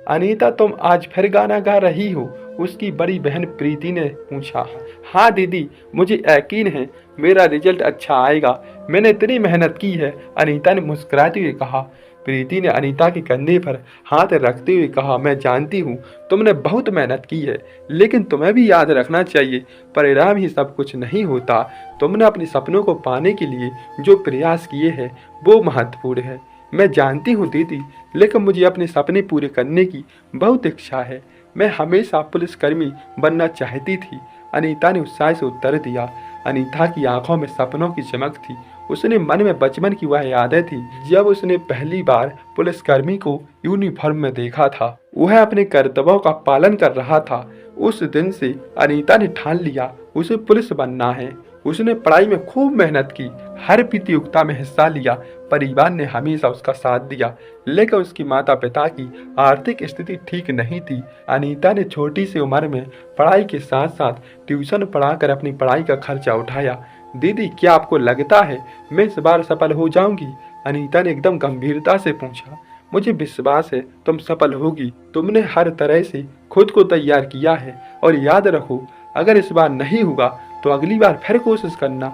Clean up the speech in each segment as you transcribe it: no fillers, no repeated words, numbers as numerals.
अनीता, तुम आज फिर गाना गा रही हो? उसकी बड़ी बहन प्रीति ने पूछा। हाँ दीदी, मुझे यकीन है मेरा रिजल्ट अच्छा आएगा। मैंने इतनी मेहनत की है, अनीता ने मुस्कुराते हुए कहा। प्रीति ने अनीता के कंधे पर हाथ रखते हुए कहा, मैं जानती हूँ तुमने बहुत मेहनत की है, लेकिन तुम्हें भी याद रखना चाहिए परिणाम ही सब कुछ नहीं होता। तुमने अपने सपनों को पाने के लिए जो प्रयास किए हैं वो महत्वपूर्ण है। मैं जानती हूँ दीदी, लेकिन मुझे अपने सपने पूरे करने की बहुत इच्छा है। मैं हमेशा पुलिसकर्मी बनना चाहती थी, अनीता ने उत्साह से उत्तर दिया। अनीता की आंखों में सपनों की चमक थी। उसने मन में बचपन की वह यादें थी जब उसने पहली बार पुलिसकर्मी को यूनिफॉर्म में देखा था। वह अपने कर्तव्यों का पालन कर रहा था। उस दिन से अनीता ने ठान लिया उसे पुलिस बनना है। उसने पढ़ाई में खूब मेहनत की, हर प्रतियोगिता में हिस्सा लिया। परिवार ने हमेशा उसका साथ दिया, लेकिन उसकी माता पिता की आर्थिक स्थिति ठीक नहीं थी। अनीता ने छोटी सी उम्र में पढ़ाई के साथ साथ ट्यूशन पढ़ाकर अपनी पढ़ाई का खर्चा उठाया। दीदी, क्या आपको लगता है मैं इस बार सफल हो जाऊंगी? अनीता ने एकदम गंभीरता से पूछा। मुझे विश्वास है तुम सफल होगी। तुमने हर तरह से खुद को तैयार किया है, और याद रखो अगर इस बार नहीं हुआ तो अगली बार फिर कोशिश करना।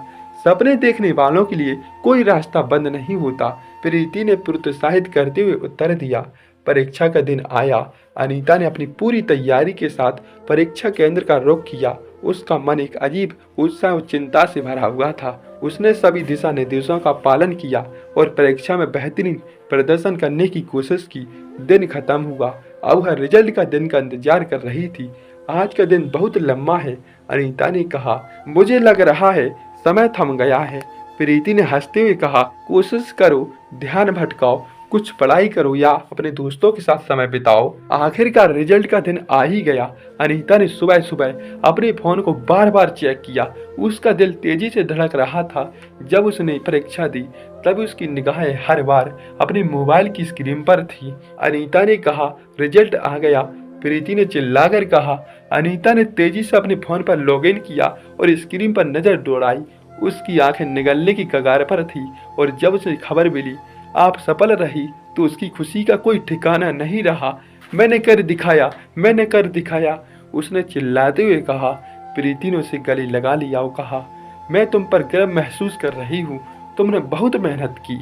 सपने देखने वालों के लिए कोई रास्ता बंद नहीं होता, प्रीति ने प्रोत्साहित करते हुए उत्तर दिया। परीक्षा का दिन आया। अनीता ने अपनी पूरी तैयारी के साथ परीक्षा केंद्र का रुख किया। उसका मन एक अजीब उत्साह और चिंता से भरा हुआ था। उसने सभी दिशा निर्देशों का पालन किया और परीक्षा में बेहतरीन प्रदर्शन करने की कोशिश की। दिन खत्म हुआ। अब वह रिजल्ट का दिन का इंतजार कर रही थी। आज का दिन बहुत लंबा है, अनीता ने कहा। मुझे लग रहा है समय थम गया है, प्रीति ने हंसते हुए कहा। कोशिश करो, ध्यान भटकाओ, कुछ पढ़ाई करो या अपने दोस्तों के साथ समय बिताओ। आखिरकार रिजल्ट का दिन आ ही गया। अनीता ने सुबह सुबह अपने फोन को बार बार चेक किया। उसका दिल तेजी से धड़क रहा था। जब उसने परीक्षा दी तब उसकी निगाहें हर बार अपने मोबाइल की स्क्रीन पर थी। अनीता ने कहा, रिजल्ट आ गया, प्रीति ने चिल्लाकर कहा। अनीता ने तेजी से अपने फोन पर लॉगिन किया और स्क्रीन पर नजर दौड़ाई। उसकी आंखें निगलने की कगार पर थी, और जब उसे खबर मिली आप सफल रही तो उसकी खुशी का कोई ठिकाना नहीं रहा। मैंने कर दिखाया, मैंने कर दिखाया, उसने चिल्लाते हुए कहा। प्रीति ने उसे गले लगा लिया और कहा, मैं तुम पर गर्व महसूस कर रही हूँ, तुमने बहुत मेहनत की।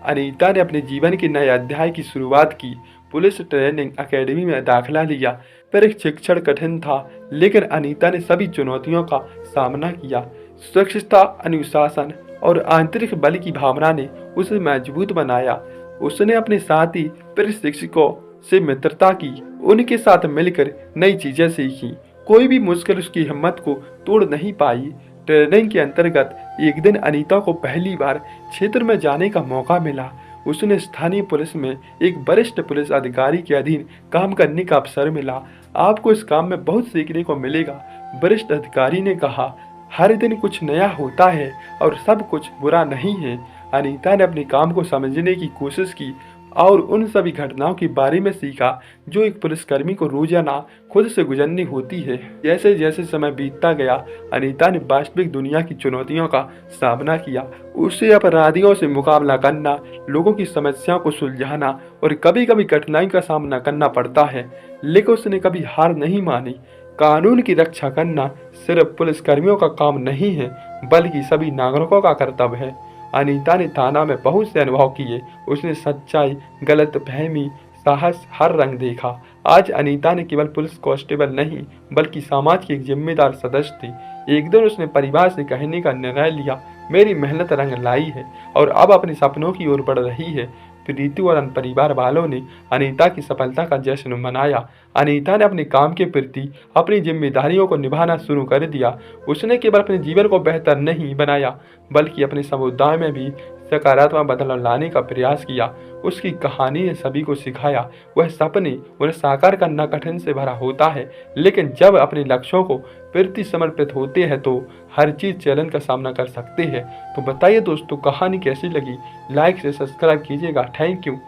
अनीता ने अपने जीवन के नए अध्याय की शुरुआत की। पुलिस ट्रेनिंग एकेडमी में दाखिला लिया। पर एक शिक्षण कठिन था, लेकिन अनीता ने सभी चुनौतियों का सामना किया। स्वच्छता, अनुशासन और आंतरिक बल की भावना ने उसे मजबूत बनाया। उसने अपने साथी प्रशिक्षकों से मित्रता की, उनके साथ मिलकर नई चीजें सीखी। कोई भी मुश्किल उसकी हिम्मत को तोड़ नहीं पाई। ट्रेनिंग के अंतर्गत एक दिन अनीता को पहली बार क्षेत्र में जाने का मौका मिला। उसने स्थानीय पुलिस में एक वरिष्ठ पुलिस अधिकारी के अधीन काम करने का अवसर मिला। आपको इस काम में बहुत सीखने को मिलेगा, वरिष्ठ अधिकारी ने कहा। हर दिन कुछ नया होता है और सब कुछ बुरा नहीं है। अनीता ने अपने काम को समझने की कोशिश की और उन सभी घटनाओं के बारे में सीखा जो एक पुलिसकर्मी को रोजाना खुद से गुजरनी होती है। जैसे जैसे समय बीतता गया, अनीता ने वास्तविक दुनिया की चुनौतियों का सामना किया। उसे अपराधियों से मुकाबला करना, लोगों की समस्याओं को सुलझाना और कभी कभी कठिनाई का सामना करना पड़ता है, लेकिन उसने कभी हार नहीं मानी। कानून की रक्षा करना सिर्फ पुलिसकर्मियों का काम नहीं है, बल्कि सभी नागरिकों का कर्तव्य है। अनीता ने थाना में बहुत से अनुभव किए। उसने सच्चाई, गलतफहमी, साहस हर रंग देखा। आज अनीता ने केवल पुलिस कांस्टेबल नहीं, बल्कि समाज की एक जिम्मेदार सदस्य थी। एक दिन उसने परिवार से कहने का निर्णय लिया, मेरी मेहनत रंग लाई है और अब अपने सपनों की ओर बढ़ रही है। प्रीति और परिवार वालों ने अनीता की सफलता का जश्न मनाया। अनीता ने अपने काम के प्रति अपनी जिम्मेदारियों को निभाना शुरू कर दिया। उसने केवल अपने जीवन को बेहतर नहीं बनाया, बल्कि अपने समुदाय में भी सकारात्मक बदलाव लाने का प्रयास किया। उसकी कहानी ने सभी को सिखाया, वह सपने उन्हें साकार करना कठिन से भरा होता है, लेकिन जब अपने लक्ष्यों को प्रति समर्पित होते हैं तो हर चीज चैलेंज का सामना कर सकते हैं। तो बताइए दोस्तों, कहानी कैसी लगी? लाइक से सब्सक्राइब कीजिएगा। Thank you.